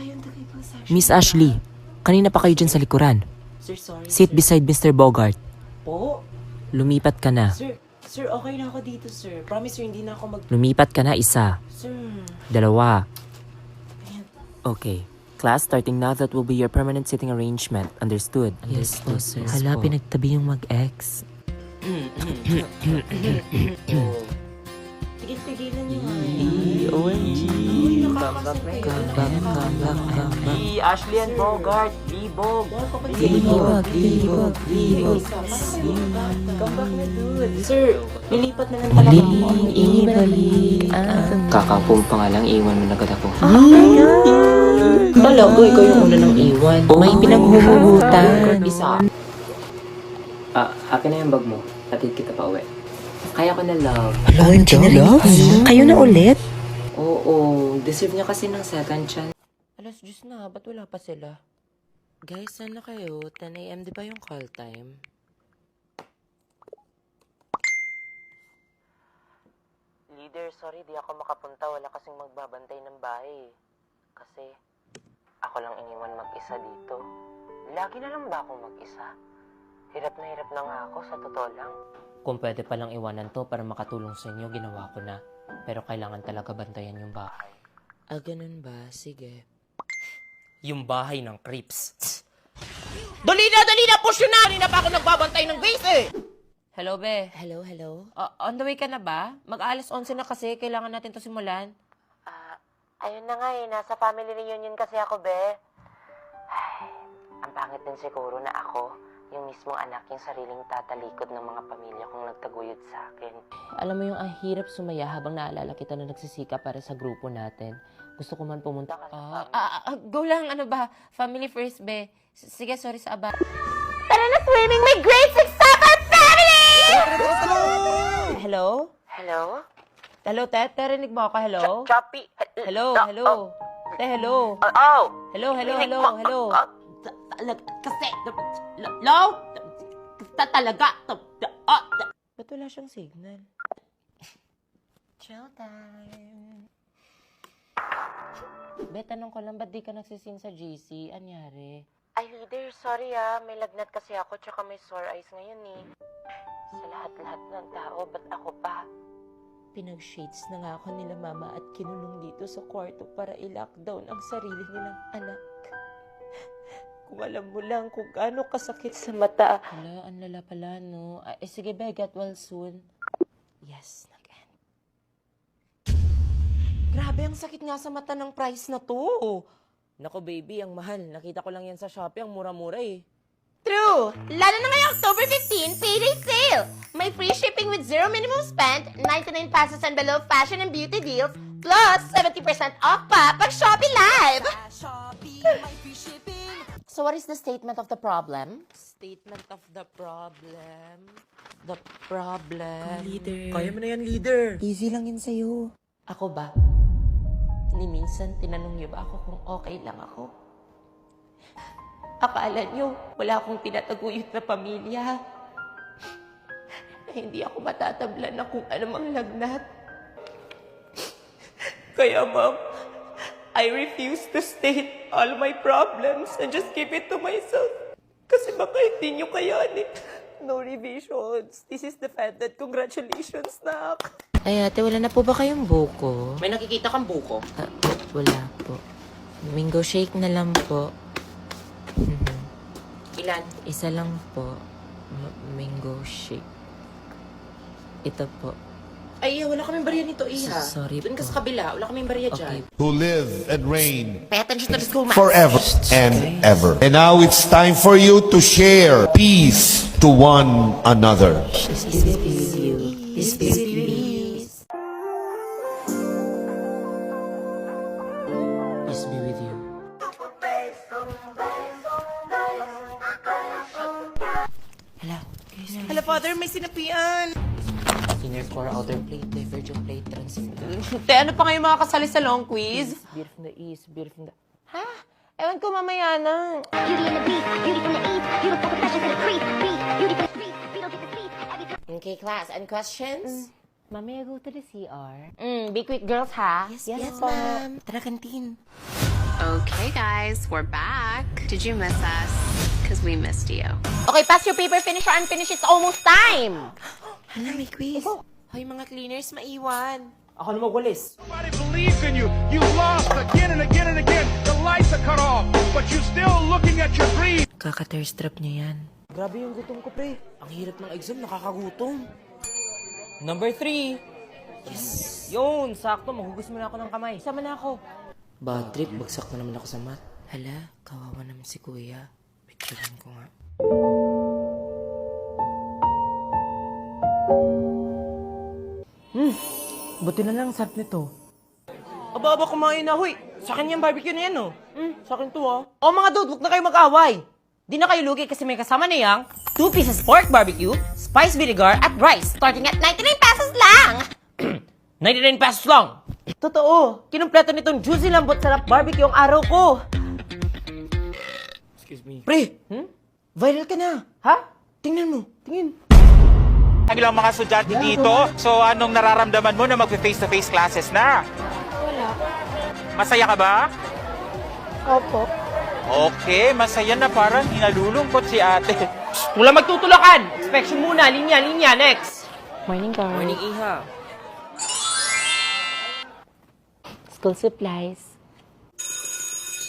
Yun tagay po sa Miss Ashley, kanina pa kayo dyan sa likuran. Sir, sorry. Sit beside Mr. Bogart. Po? Lumipat ka na. Sir, okay na ako dito, sir. Promise, sir, hindi na ako Lumipat ka na isa. Sir. Dalawa. Ayan. Okay. Class, starting now, that will be your permanent sitting arrangement. Understood? Yes po, sir. Hala, pinagtabi yung mag-ex. Tigil-tigilan niyo nga. OMG. Nakakasakit. Ashley and Bogart. Libog. Libog. Come back na, dude. Sir, lilipat na lang talaga ako. Kakampong pa nga lang, iwan mo na agad ako. Talaga, ikaw yung una ng iwan. May pinaghuhugutan. Isa. Akin na yung bag mo. Hatid kita pa uwi. Kaya ko na, love. OMG na rin. Kayo na ulit? Oo, deserve niya kasi ng second chance. Alas 10 na, ba't wala pa sila? Guys, saan na kayo? 10 a.m. di ba yung call time? Leader, sorry, di ako makapunta. Wala kasing magbabantay ng bahay. Kasi, ako lang iniwan mag-isa dito. Lagi na lang ba ako mag-isa? Hirap na nga ako, sa totoo lang. Kung pwede palang iwanan to para makatulong sa inyo, ginawa ko na. Pero kailangan talaga bantayan yung bahay. Ganun ba? Sige. Yung bahay ng creeps. Dali na! Push yun na! Kanina pa ako nagbabantay ng base eh! Hello, be. Hello? On the way ka na ba? Mag-alas 11 na kasi. Kailangan natin to simulan. Ayun na nga eh. Nasa family reunion kasi ako, be. Ay, ang pangit din siguro na ako, yung mismong anak, yung sariling tatalikod ng mga pamilya kong nagtaguyod sa akin. Alam mo yung ang hirap sumaya habang naalala kita na nagsisika para sa grupo natin. Gusto ko man pumunta ka sa go lang, ano ba? Family first, be. Sige, sorry sa aba. Tara na swimming! May grade 6 soccer family! Hello? Hello? Hello, Ted? Narinig mo ako? Hello? Choppy! Hello? Te, hello? Oh! Hello? Kasi, Hello? Talaga? Ba't wala siyang signal? chill time. Be, tanong ko lang, ba't di ka nagsisin sa GC? Anyari? Ay, leader, sorry may lagnat kasi ako tsaka may sore eyes ngayon eh. Sa lahat-lahat ng tao, ba't ako pa? Pinag-shades na nga ako nila mama at kinulong dito sa kwarto para i-lockdown ang sarili nilang anak. Kung alam mo lang kung gaano kasakit sa mata. Hala, ang lala pala, no? Sige, be, get well soon. Yes, nag-end. Grabe, ang sakit nga sa mata ng price na to. Nako, baby, ang mahal. Nakita ko lang yan sa Shopee, ang mura-mura eh. True! Lalo na ngayong October 15, payday sale! May free shipping with zero minimum spend, 99 pesos and below fashion and beauty deals, plus 70% off pa pag Shopee Live! So what is the statement of the problem? Statement of the problem. The problem. Leader. Kaya mo na yan, leader. Easy lang yun sa'yo. Ako ba? Ni minsan, tinanong niyo ba ako kung okay lang ako? Akala niyo, wala akong tinataguyod na pamilya. Na hindi ako matatablan na kung anumang lagnat. Kaya, ma'am, I refuse to state all my problems and just keep it to myself. Kasi baka hindi niyo kayanin. No revisions. This is defended. Congratulations, nak. Ay, ate, wala na po ba kayong buko? May nakikita kang buko? Wala po. Mango shake na lang po. Ilan? Isa lang po. Mango shake. Ito po. Ay, wala kaming barya nito, Iha. Sorry Doon ka po. sa kabila, wala kaming barya Okay. dyan. who live and reign Pay attention to the school, forever and ever. And now it's time for you to share peace to one another. Peace be with you. Peace be with you. Peace be with you. Hala, guys. Hala, father, may sinapian. Inner core, outer plate, divergent plate, transcendental. Te, ano pa ngayon mga kasali sa long quiz? Beer from the east, beer from the... Ha? Ewan ko mamaya na. Beauty in the beat, beauty from the east, beautiful confessions in the creep, beat, beauty from the street, we don't get to sleep, every Okay, class. And questions? Mamaya go to the CR. Be quick, girls, ha? Yes, ma'am. Tara, kantin. Okay, guys, we're back. Did you miss us? Because we missed you. Okay, pass your paper, finish or unfinished. It's almost time. Hala, may quiz. Hoy, mga cleaners, maiwan. Ako na magwalis. Nobody believes in you. You lost again and again and again. The lights are cut off, but you're still looking at your dream. Kaka-thirst trap niya yan. Grabe yung gutom ko, pre. Ang hirap ng exam, nakakagutom. Number 3. Yes! Yun, sakto. Maghugas mo na ako ng kamay. Sama na ako. Bad trip, bagsak na naman ako sa mat. Hala, kawawa naman si kuya. Picturean ko nga. Buti na lang sarap nito. Aba, kumain na, huy. Sa akin yung barbecue na yan, oh. Sa akin to, ah. O mga dude, huwag na kayo mag-away. Di na kayo lugi kasi may kasama na yang 2 pieces pork barbecue, spice vinegar, at rice. Starting at 99 pesos lang. 99 pesos lang. Totoo. Kinumpleto nitong juicy lambot sarap barbecue ang araw ko. Excuse me. Pre, viral ka na. Ha? Tingnan mo. Tingin. Ang ilang mga estudyante dito, so anong nararamdaman mo na mag-face-to-face classes na? Wala. Masaya ka ba? Opo. Okay, masaya na, parang hinalulungkot si ate. Wala magtutulakan. Inspection muna. Linya, linya. Next. Morning, guys. Morning, Iha. School supplies.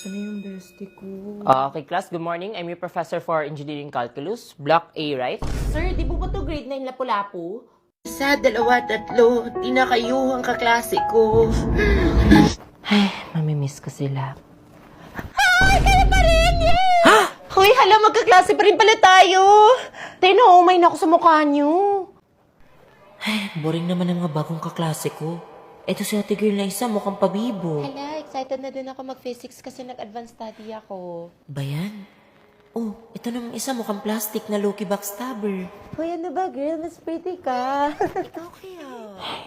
Ano yung bestie ko? Okay, class. Good morning. I'm your professor for Engineering Calculus. Block A, right? Sir, di po ba to grade 9 lapu-lapu? Sa 2, 3, di na kayo ang kaklase ko. Ay, mamimiss ko sila. Ay, kaya pa rin! Ha? Hoy, hala, magkaklase pa rin pala tayo. Umay na ako sa mukha niyo. Boring naman ang mga bagong kaklase ko. Eto si ate girl na isa, mukhang pabibo. Hala, excited na din ako mag-physics kasi nag-advance study ako. Bayan? Oh, ito namang isa, mukhang plastic na low-key backstabber. Hoy, ano ba, girl? Mas pretty ka.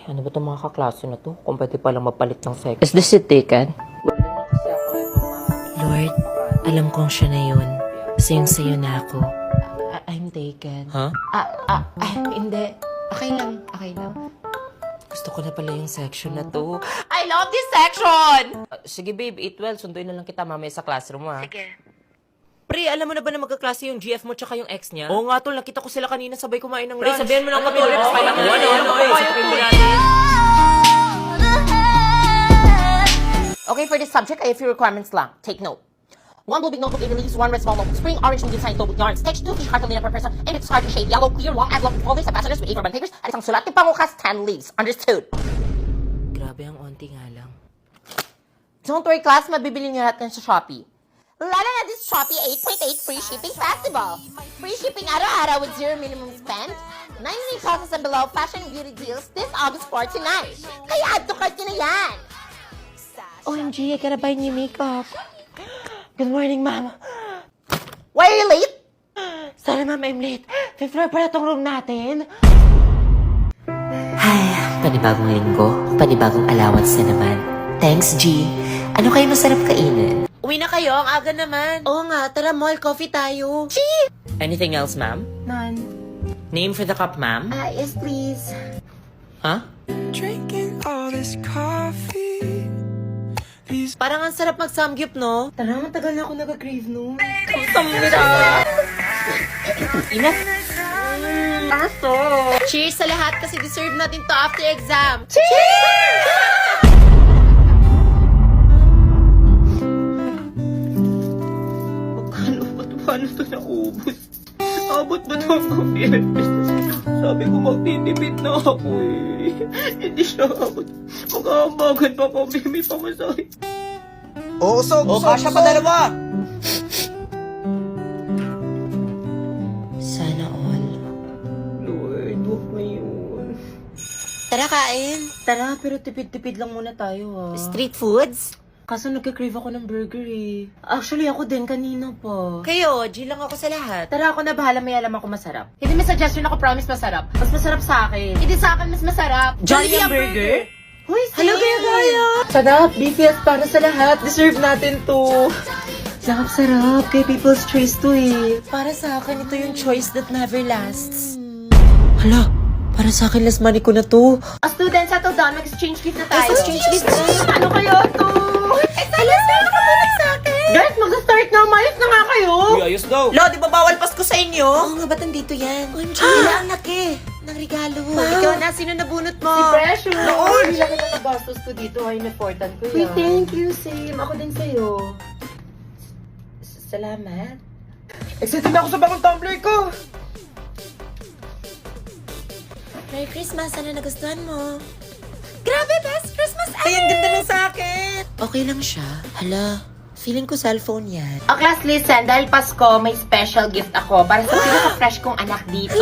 Ano ba itong mga kaklase na to? Kung pwede palang mapalit ng sex. Is this it taken? Lord, alam kong siya na yun. Sayang-sayo na ako. I'm taken. Ha? Hindi. Okay lang. Gusto ko na pala yung section na to. I love this section! Sige babe, 8-12. Sunduin na lang kita mamaya sa classroom mo, ha? Sige. Pre, alam mo na ba na magkaklase yung GF mo tsaka yung ex niya? Oo nga tol, nakita ko sila kanina sabay kumain ng lunch. Pre, sabihan mo ng kami. Okay, for this subject, I have a few requirements lang. Take note. 1 blue big notebook, 8 leaves, 1 red small notebook, spring, orange, medium size notebook yarns, text, 2 fish cartolina per person, and it's hard to shade, yellow, clear, long, as long as 12 leaves, ambassadors with 8 urban papers, at isang sulat, tipangukas, 10 leaves. Understood? Grabe ang onti nga lang. Don't worry, class, mabibili niyo natin sa Shopee. Lalo na this Shopee 8.8 free shipping festival. Free shipping araw-araw with 0 minimum spend. 99 pesos and below fashion and beauty deals this August 4 to 9. Kaya add to cart nyo na yan. OMG, I gotta buy new makeup. Good morning, ma'am. Why are you late? Sorry, ma'am, I'm late. Fifth floor pala tong room natin. Ay, panibagong linggo, panibagong allowance na naman. Thanks, G. Ano kayo masarap kainin? Uwi na kayo, ang aga naman. Oo nga, tara mall, coffee tayo. Anything else, ma'am? None. Name for the cup, ma'am? Yes, please. Huh? Parang ang sarap mag-samgyup, no? Tara, matagal na ako nag-crave, no? Cheers sa lahat kasi deserve natin to after exam. Paano ito naubos? Abot ba ito ang Sabi ko magtitipid na ako eh. Hindi siya abot. Magkakambagan pa ko, may pamasahe. Usog, Kasya pa dalawa! Sana all. Lord, huwag na yun. Tara, kain. Tara, pero tipid-tipid lang muna tayo, Street foods? Kaso nagka-crave ako ng burger eh. Actually, ako din kanina pa. Kayo, G lang ako sa lahat. Tara, ako na bahala, may alam ako masarap. Hindi may suggestion ako, promise masarap. Mas masarap sa akin. Hindi sa akin mas masarap. Jollibee ang burger? Uy, Hello, Gaya! Sarap! BPS para sa lahat! Deserve natin to! Sarap-sarap! Kay People's Choice to eh! Para sa akin, ito yung choice that never lasts. Hala, para sa akin last money ko na to. Students, settle down. Mag-exchange gift na tayo. Exchange gift na. Ano kaya to? Excellent! Nakapulot sa akin! Guys, ayos daw. Lo, di ba bawal Pasko sa inyo? Oo nga, ba't nandito yan? OMG, wala ang laki ng regalo. Ikaw na, sino nabunot mo? Si Precious! Noon! Hindi lang na nagastos ko dito. Ay, important ko Uy, yan. thank you, same. Ako din sa'yo. Salamat. Excited na ako sa bagong tumbler ko. Merry Christmas! Sana nagustuhan mo. Grabe, best Christmas ever! Ay, ang ganda ng sa akin! Okay lang siya. Hala, feeling ko cellphone yan. Oh, class, listen. Dahil Pasko, may special gift ako para sa pinaka-fresh kong anak dito.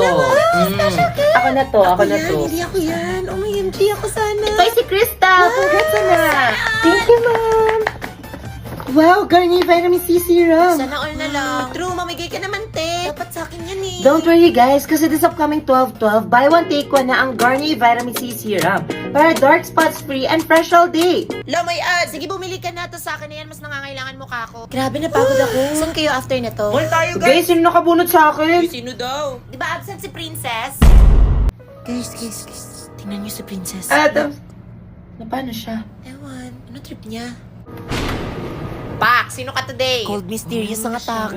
Special gift! Ako na to, ako na to. Hindi ako yan. OMG, ako sana. Ito ay si Crystal. Congrats na. Thank you, ma'am. Wow, Garnier Vitamin C Serum. Sana all na lang. True, mamigay ka naman, te. Dapat sa akin yan eh. Don't worry guys, kasi this upcoming 12/12, buy one take one na ang Garnier Vitamin C Serum para dark spots free and fresh all day. Lo, may ad. Sige, bumili ka na to sa akin na yan. Mas nangangailangan mukha ko. Grabe, napagod ako. Saan kayo after na to? Mall tayo, guys. Guys, sino nakabunot sa akin? Sino daw? Di ba absent si Princess? Guys. Tingnan niyo si Princess. Adam. Na paano siya? Ewan, ano trip niya? Pak, sino ka today? Cold mysterious ang atake.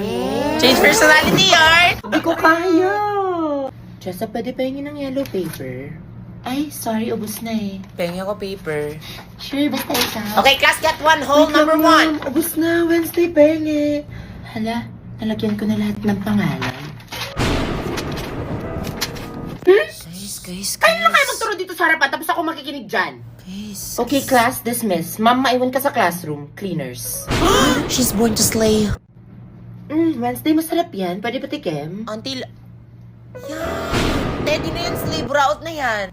Change personality, yard! Hindi ko kaya. Chessa, pwede pahingin ng yellow paper? Ay, sorry, ubus na eh. Pengi ako paper. Sure, basta ikaw. Okay, class, get one hole, number one. Ubus na, Wednesday penge. Hala, nalagyan ko na lahat ng pangalan. Guys. Kayo lang kayo magturo dito sa harapan, tapos ako makikinig dyan. Guys. Okay, class, dismiss. Ma'am, maiwan ka sa classroom. Cleaners. She's born to slay. Wednesday, masarap yan. Pwede ba tikim? Until... Yan. Teddy na yan, slay. Buraot na yan.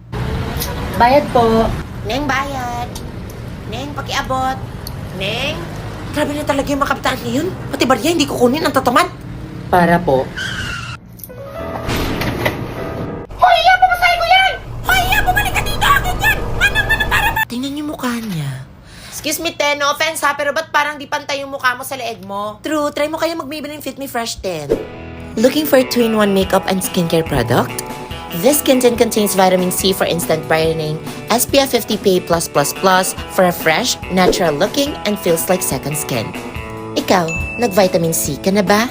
Bayad po. Neng, bayad. Neng, pakiabot. Neng. Grabe na talaga yung makapitaan ngayon. Pati barya, hindi kukunin ang tataman. Para po. Hoy, ya! Pumasay ko yan! Hoy, ya! Bumalik ka dito! Akin yan! Anong para ba? Tingnan yung mukha niya. Excuse me, Ten. No offense ha, pero ba't parang di pantay yung mukha mo sa leeg mo? True. Try mo kaya mag-Maybelline Fit Me Fresh 10. Looking for 2-in-1 makeup and skincare product? This content contains vitamin C for instant brightening, SPF 50 PA+++ for a fresh, natural-looking, and feels like second skin. Ikaw, nag-vitamin C ka na ba?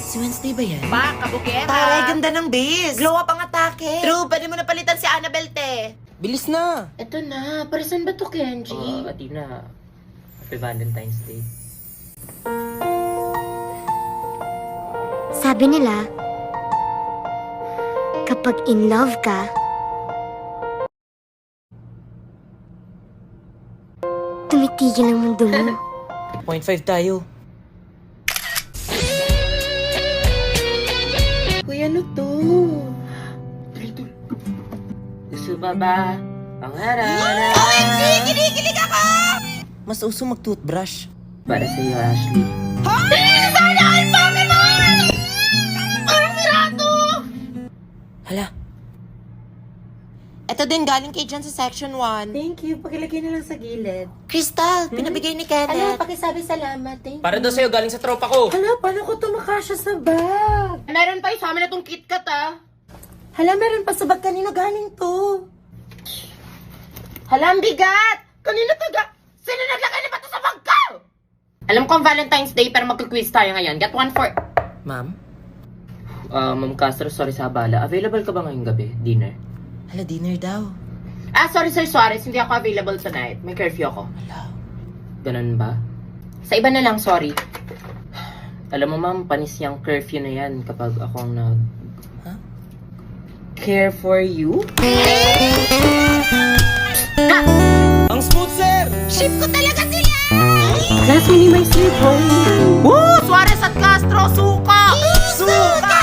Si Wednesday ba yan? Pa, kabukera. Tara, ganda ng base. Glow up ang atake. True, pwede mo na palitan si Annabelle, te. Bilis na. Ito na. Para saan ba to, Kenji? Atina. Happy Valentine's Day. Sabi nila, kapag in love ka, tumitigil ang mundo mo. 0.5 tayo. Kuya, ano to? Gusto ba ba? Pangarap. OMG! Kinikilig ako! Mas uso mag-toothbrush. Para sa iyo, Ashley. Sana all Pokemon! Parang sirado! Hala. Ito din galing kay John sa section 1. Thank you. Pakilagay na lang sa gilid. Crystal, pinabigay ni Ano, Kenneth. pakisabi salamat. Thank you. Para daw sa'yo, galing sa tropa ko. Hala, paano ko ito makasya sa bag? Meron pa sa amin na itong KitKat, ah. Hala, meron pa sa bag. Kanino galing to? Hala, ang bigat! Kanino taga? Sino naglagay na ba ito sa bag ko? Alam ko ang Valentine's Day, pero magka-quiz tayo ngayon. Get one for... Ma'am? Ma'am Castro, sorry sa abala. Available ka ba ngayong gabi? Dinner? Hala, dinner daw. Sorry, Sir Suarez. Hindi ako available tonight. May curfew ako. Hala. Ganun ba? Sa iba na lang, sorry. Alam mo, ma'am, panis yung curfew na yan kapag ako ang nag... Huh? Care for you? Ang smooth, sir! Ship ko talaga sila! Class, minimize your volume. Woo! Suarez at Castro, suka! Suka!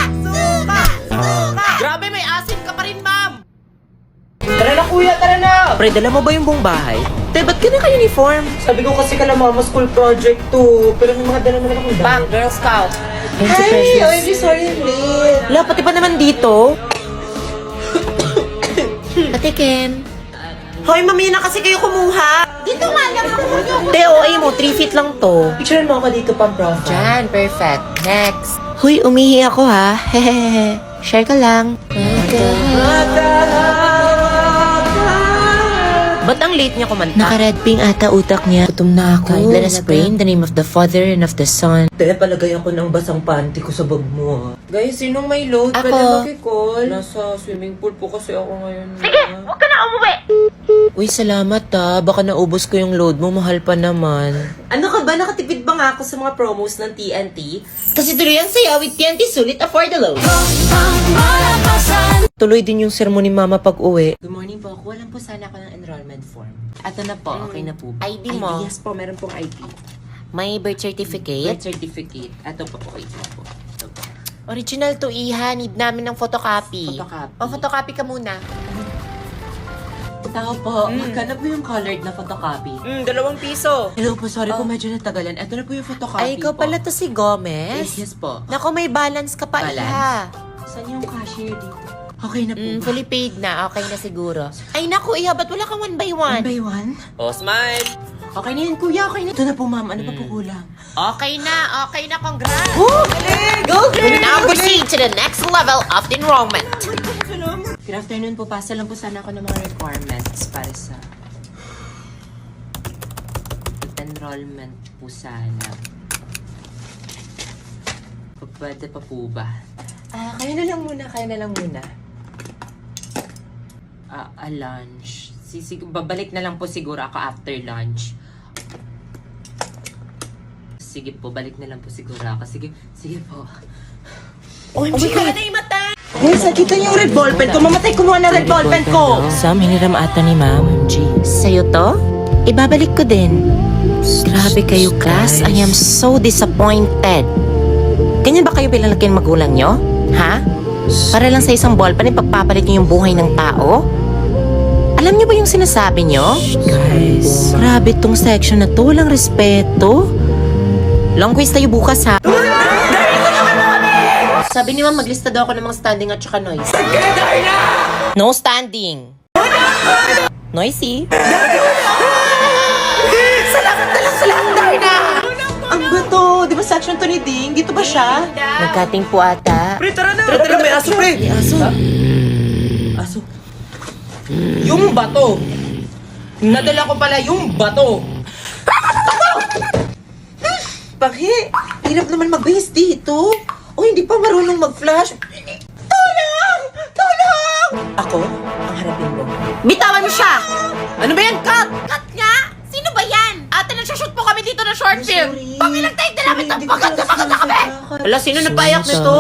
Grabe, may asin ka pa rin, ma'am! Tara na, kuya! Tara na! Pre, dala mo ba yung buong bahay? Te, ba't ka naka-uniform? Sabi ko kasi kala mama, school project to. Pero may mga dala naman akong dala. Bang, Girl Scout. Hey, OMG, sorry, late. Wala, pati pa naman dito. Ate Ken. Hoy, mami na kasi kayo kumuha. Dito nga lang ako. Te, OA mo, 3 feet lang to. Picture mo ako dito pang profile. Diyan, perfect. Next. Huy, umihi ako ha. Hehehe. Share ka lang. Ba't ang late niya kumanta? Naka-red pink ata utak niya. Gutom na ako. Let us pray in the name of the Father and of the Son. Te, palagay ako ng basang panty ko sa bag mo, Guys, sinong may load? Ako. Pwede makikall? Nasa swimming pool po kasi ako ngayon. Sige, huwag ka na umuwi! Uy, salamat Baka naubos ko yung load mo. Mahal pa naman. Ano ka ba? Nakatipid ba nga ako sa mga promos ng TNT? Kasi tuloy ang saya with TNT, sulit afford the load. Tuloy din yung sermon ni Mama pag uwi. Good morning po. Kuha lang po sana ako ng enrollment form. Ito na po. Okay na po. ID mo? Yes po. Meron pong ID. May birth certificate? Birth certificate. Ito po. Wait lang po. Ito po. Original to Iha. Need namin ng photocopy. Photocopy. O, photocopy ka muna. Tao po. Magkano po yung colored na photocopy? 2 piso. Hello po. Sorry po. Medyo natagalan. Ito na po yung photocopy Ay, ikaw po. pala to si Gomez? Yes po. Naku, may balance ka pa, Balance? Iha. Saan yung cashier dito? Okay na po. Fully paid na. Okay na siguro. Ay, naku, Iha. Ba't wala kang 1 by 1? One by one? Oh, smile. Okay na yan, kuya. Okay na. Ito na po, ma'am. Ano pa po kulang? Okay na. Okay na. Congrats. Go, girl! Now proceed to the next level of the enrollment. Good afternoon po. Pasa lang po sana ako ng mga requirements para sa enrollment po sana. Pwede pa po ba? Kaya na lang muna. Lunch. Babalik na lang po siguro ako after lunch. Sige po, balik na lang po siguro ako. Sige po. OMG, ka na yung mata. Guys, nakita niyo yung red ballpen ko. Mamatay kumuha ng red ballpen ko. Sam, hiniram ata ni Ma'am. Sa'yo to? Ibabalik ko din. Grabe kayo, class. I am so disappointed. Ganyan ba kayo pinalagyan magulang nyo? Ha? Para lang sa isang ballpen, ipagpapalit nyo yung buhay ng tao? Alam niyo ba yung sinasabi nyo? Guys. Grabe tong section na to. Walang respeto. Long quiz tayo bukas, ha? Sabi ni ma'am, maglista daw ako ng mga standing at saka noise. No standing. Noisy. Ang bato! Di ba section to ni Ding? Dito ba siya? Nagkating po ata. Tara, may aso, pre! May aso? Aso? Yung bato! Nadala ko pala yung bato! Bakit? Hirap naman mag-base dito. O hindi pa marunong mag-flash. Tulong! Ako? Ang harapin mo. Bitawan mo siya! Ano ba yan? Cut! Cut nga! Sino ba yan? Ate, nagsashoot po kami dito ng short film. Sorry. Pamilang tayo na namin ang pagkat na kami! Wala, sino napayak nito?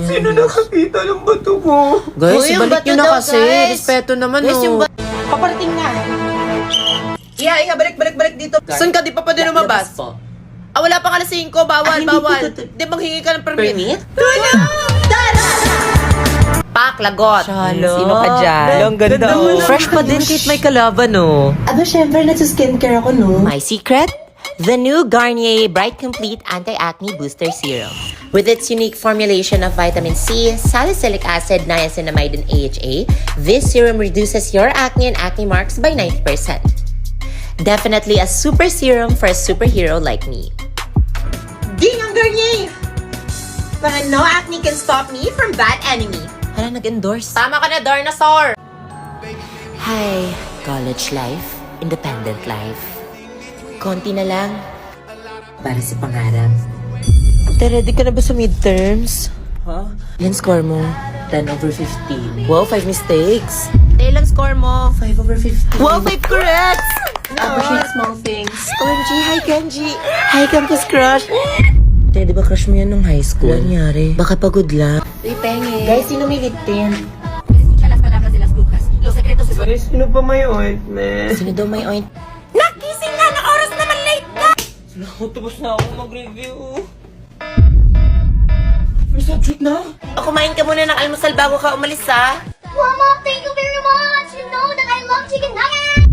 Sino nakakita ng bato ko? Guys, Uy, yung ibalik bato nyo na daw, kasi. guys. Respeto naman, Guys, yung oh. Paparating na. Iha, balik dito. Saan ka? Di pa pwede lumabas? po. Wala pa ka na 5. Bawal. Di manghingi ka ng Permit? Pak, lagot. Shalom. Sino ka dyan? Ang ganda. Fresh pa din kahit may kalaban, no? Aba, syempre, nagsa-skincare ako, no? My secret? The new Garnier Bright Complete Anti-Acne Booster Serum. With its unique formulation of vitamin C, salicylic acid, niacinamide, and AHA, this serum reduces your acne and acne marks by 90%. Definitely a super serum for a superhero like me. Ding ang Garnier! Para no acne can stop me from that enemy. Hala, nag-endorse. Tama ka na, Darnasaur! Hi, college life, independent life. Konti na lang. Para sa pangarap. Ready ka na ba sa midterms? Huh? Ilan score mo? 10/15. Wow, 5 mistakes. Ilan score mo? 5/15. Wow, 5 corrects! Appreciate small things. OMG, hi Kenji! Hi, campus crush! Di ba crush mo yan nung high school? Ano nangyari? Baka pagod lang. Uy, penge. Guys, sino may lip tint? Sino pa may ointment? Sino daw may oint? Nakising na! Na oras naman late ka! Tapos na ako mag-review. May subject na? Kumain ka muna ng almusal bago ka umalis, ha? Mama, thank you very much! You know that I love chicken nuggets!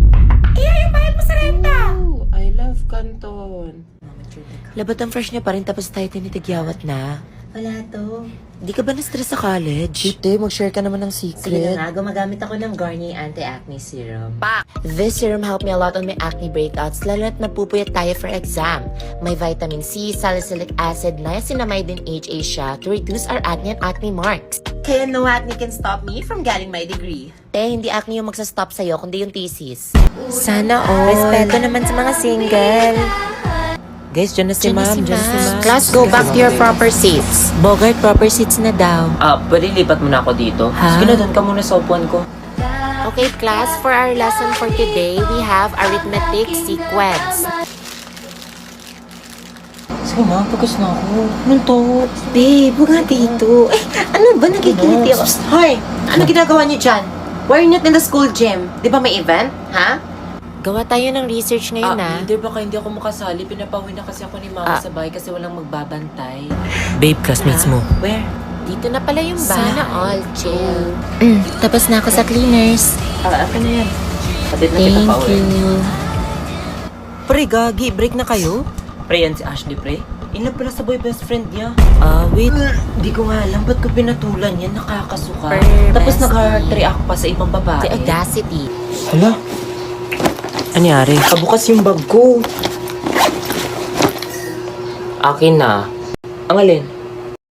Yung bayad mo sa renta! I love Canton. Labat ang fresh niya pa rin tapos tayo tinitigyawat na. Wala to. Di ka ba na-stress sa college? Hindi, mag-share ka naman ng Sige secret. na nga, gumagamit ako ng Garnier Anti-Acne Serum. This serum helped me a lot on my acne breakouts, lalo na't napupuyat tayo for exam. May vitamin C, salicylic acid, niacinamide, and HA siya to reduce our acne and acne marks. Kaya no acne can stop me from getting my degree. Hindi acne yung magsastop sa'yo, kundi yung thesis. Sana all. Respeto naman sa mga single. Guys, dyan na si ma'am. Dyan na si ma'am. Class, go back to your proper seats. Bogart, proper seats na daw. Pwede lipat mo na ako dito? Ha? Sige na, doon ka muna sa upuan ko. Okay, class, for our lesson for today, we have arithmetic sequence. Sige na, focus na ako. Ano to? Babe, huwag nga dito. Ano ba? Nagkikiliti ako. Hoy, ano ginagawa niyo dyan? Why are you not in the school gym? Di ba may event? Ha? Gawa tayo ng research ngayon, Leader, baka hindi ako makasali. Pinapawin na kasi ako ni mama sa bahay kasi walang magbabantay. Babe, classmates mo. Where? Dito na pala yung bahay. Sana all chill. Tapos na ako sa cleaners. Akin na yan. Patid na kita Thank pa uwi. you. Pre, gagi, break na kayo? Pre, yan si Ashley, pre. In love pala sa boy best friend niya. Wait. Di ko nga alam, ba't ko pinatulan yan? Nakakasuka. Tapos best nag-heart react pa sa ibang babae. The audacity. Hala. Anyari? Kabukas yung bag ko. Akin na. Ang alin?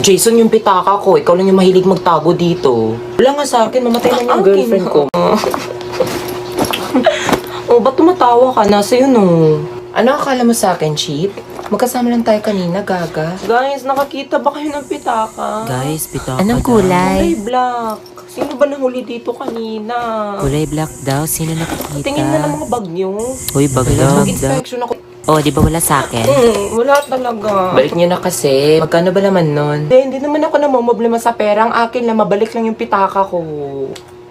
Jason, yung pitaka ko. Ikaw lang yung mahilig magtago dito. Wala nga sa akin. Mamatay na yung girlfriend ko. Ba't tumatawa ka? Nasa yun, Ano akala mo sa akin, Chip? Magkasama lang tayo kanina, Gaga. Guys, nakakita ba kayo ng pitaka? Guys, pitaka Anong kulay? Kulay black. Sino ba nahuli dito kanina? Kulay black daw. Sino nakikita? Tingin na ng mga bag nyo. Uy, bag daw. Mag-inspection ako. Oh, di ba wala sa akin? Wala talaga. Balik nyo na kasi. Magkano ba naman nun? Hindi naman ako namumblema sa pera. Ang akin lang, mabalik lang yung pitaka ko.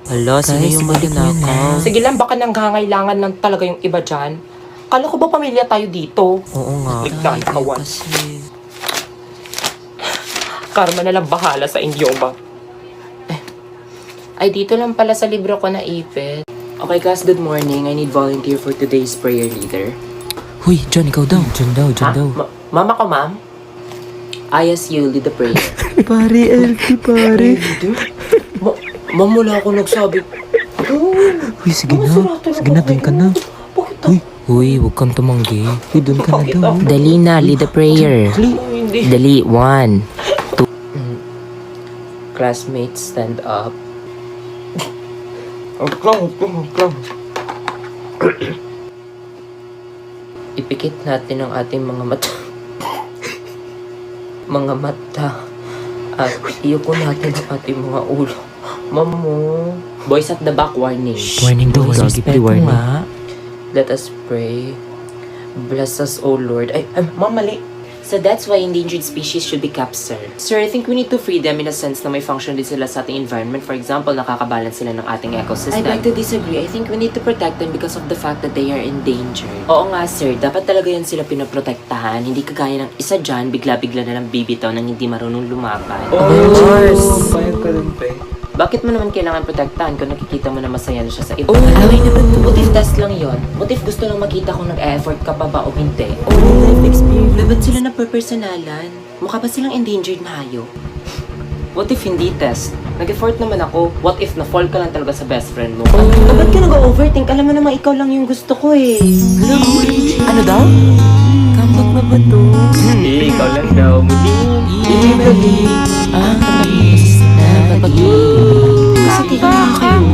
Hala, sino yung magnanakaw? Sige lang, baka nanghangailangan lang talaga yung iba dyan. Kala ko ba pamilya tayo dito? Oo nga. Ligtaan ka, Juan. Kasi... Karma na lang bahala sa inyo ba? Ay, dito lang pala sa libro ko na ipit. Okay, guys, good morning. I need volunteer for today's prayer leader. Huy, John, ikaw daw. John daw. Mama ko, ma'am? I ask you, lead the prayer. Pare, LT, pare. Ma'am, wala ako nagsabi. Huy, sige na. Sige na, doon ka na. Huy, huwag kang tumanggi. Huy, doon ka na daw. Dali na, lead the prayer. Hindi. Dali, 1. Classmates, stand up. Ipikit natin ang ating mga mata. Mga mata. At iyuko natin ang ating mga ulo. Mamu. Boys at the back, warning. Warning daw, gagi, pre-warning. Let us pray. Bless us, O Lord. Ay, ma'am, mali. So that's why endangered species should be kept, sir. Sir, I think we need to free them in a sense na may function din sila sa ating environment. For example, nakakabalance sila ng ating ecosystem. I beg to disagree. I think we need to protect them because of the fact that they are endangered. Oo nga, sir. Dapat talaga yan sila pinaprotektahan. Hindi kagaya ng isa dyan, bigla-bigla na lang bibitaw nang hindi marunong lumaban. Bayad ka dun, pre. Bakit mo naman kailangan protektahan kung nakikita mo na masaya na siya sa iba? Away naman to. What if test lang yon? What if gusto lang makita kung nag-effort ka pa ba o hindi? Life experience. Ba't sila napersonalalan? Mukha ba silang endangered na hayop? What if hindi test? Nag-effort naman ako. What if na-fall ka lang talaga sa best friend mo? Ba't ka nag-overthink? Alam mo naman ikaw lang yung gusto ko eh. Ano daw? Kambak na ba to? Ikaw lang daw.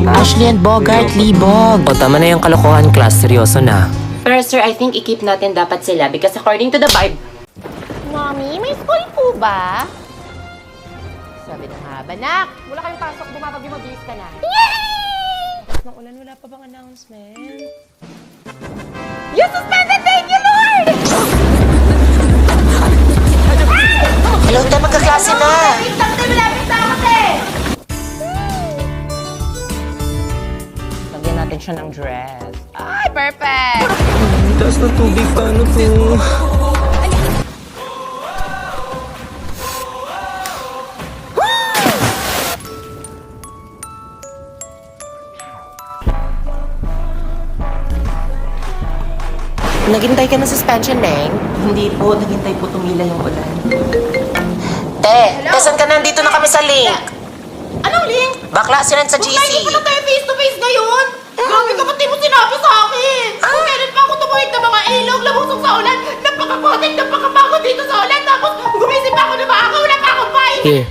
Ashley and Bogart, libog. O tama na yung kalokohan, class. Seryoso na. Pero sir, I think i-keep natin dapat sila because according to the Bible... Mommy, may school po ba? Sabi na nga ba, nak? Wala kayong pasok, bumabagyo, mabilis ka na. Nang ulan, wala pa bang announcement? You suspended! Thank you, Lord! Hello, tayo magkaklase na. Malapit na kasi! Lagyan natin siya ng dress. Ay, perfect! Taas ng tubig, paano to? Naghintay ka ng suspension, Neng? Hindi po, naghintay po tumila yung ulan. Saan ka nandito na kami sa link? Anong link? Bakla sila sa Kung hindi GC. pa tayo face-to-face ngayon! Grabe ka, ba't di mo sinabi sa akin? Kung kailan pa ako tumuhid ng mga ilog, labusok sa ulan, napakapotek, napakapagod dito sa ulan, tapos gumising pa ako na maaga, wala pa akong pain! Here,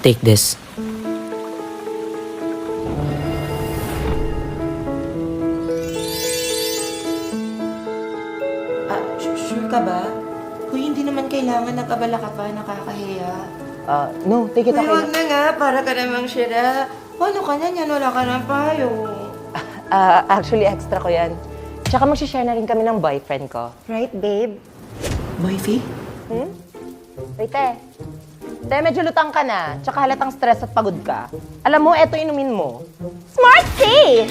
take this. nag-abala ka pa, nakakahiya. No, take it Uy, okay. wag na nga, para ka namang sira. Ano ka na yan? Wala ka ng payo. Actually, extra ko yan. Tsaka mag-share na rin kami ng boyfriend ko. Right, babe? Boyfie? Wait, Te, medyo lutang ka na. Tsaka halatang stress at pagod ka. Alam mo, eto inumin mo. Smart Tea!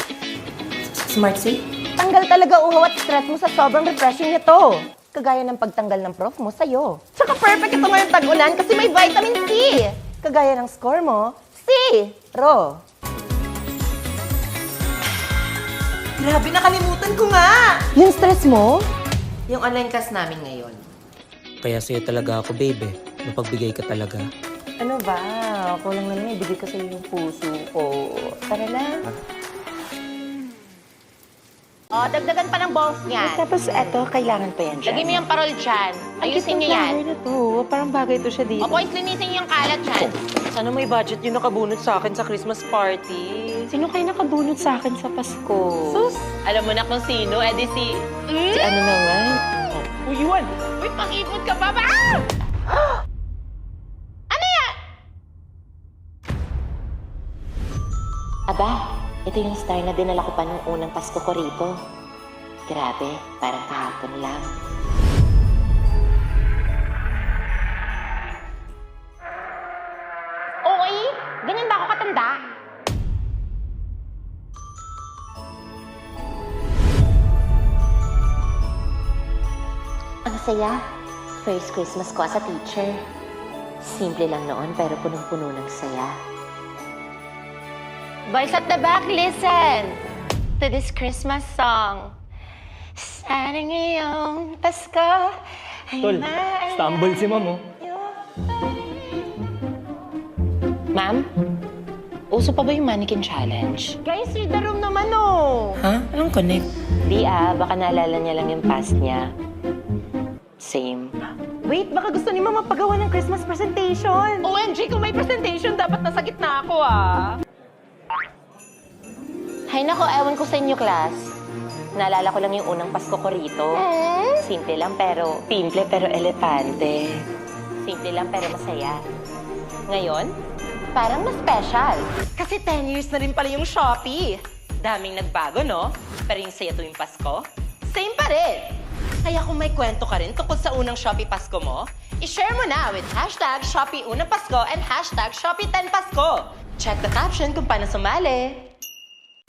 Smart C? Tanggal talaga uhaw at stress mo sa sobrang refreshing nito. Kagaya ng pagtanggal ng prof mo sa'yo. Tsaka perfect ito ngayong tag-ulan kasi may vitamin C. Kagaya ng score mo, C. Ro. Grabe, nakalimutan ko nga! Yung stress mo? Yung online class namin ngayon. Kaya sa'yo talaga ako, babe eh. Napagbigay ka talaga. Ano ba? Kulang na lang ibigay ko sa'yo yung puso ko. Tara na. Oh, dagdagan pa ng balls niyan. Tapos eto, kailangan pa yan Lagyan mo yung parol dyan. Ayusin niyo yan. na to. Parang bagay to siya dito. O, boys, linisin niyo yung kalat dyan. Sana may budget yung nakabunot sa akin sa Christmas party. Sino kayo nakabunot sa akin sa Pasko? Sus, alam mo na kung sino, edi si... Si ano naman? Uy, Yuan! Uy, pang-ikot ka ba ba? Ano yan? Aba, ito yung star na dinala ko pa nung unang Pasko ko rito. Grabe, parang kahapon lang. Okay, ganyan ba ako katanda? Ang saya. First Christmas ko as a teacher. Simple lang noon pero punong-puno ng saya. Boys at the back, listen to this Christmas song. Sana ngayong Pasko ay Stumble si Ma'am, oh. Ma'am, uso pa ba yung mannequin challenge? Guys, read the room naman, oh. Ha? Anong connect? Di baka naalala niya lang yung past niya. Same. Wait, baka gusto ni Mama pagawa ng Christmas presentation. OMG, kung may presentation, dapat nasa gitna ako, ah. Hay nako, ewan ko sa inyo, class. Naalala ko lang yung unang Pasko ko rito. Simple lang pero elepante. Simple lang pero masaya. Ngayon, parang mas special. Kasi 10 years na rin pala yung Shopee. Daming nagbago, no? Pero yung saya tuwing Pasko, same pa rin. Kaya kung may kwento ka rin tungkol sa unang Shopee Pasko mo, i-share mo na with #ShopeeUnangPasko and #Shopee10Pasko. Check the caption kung paano sumali.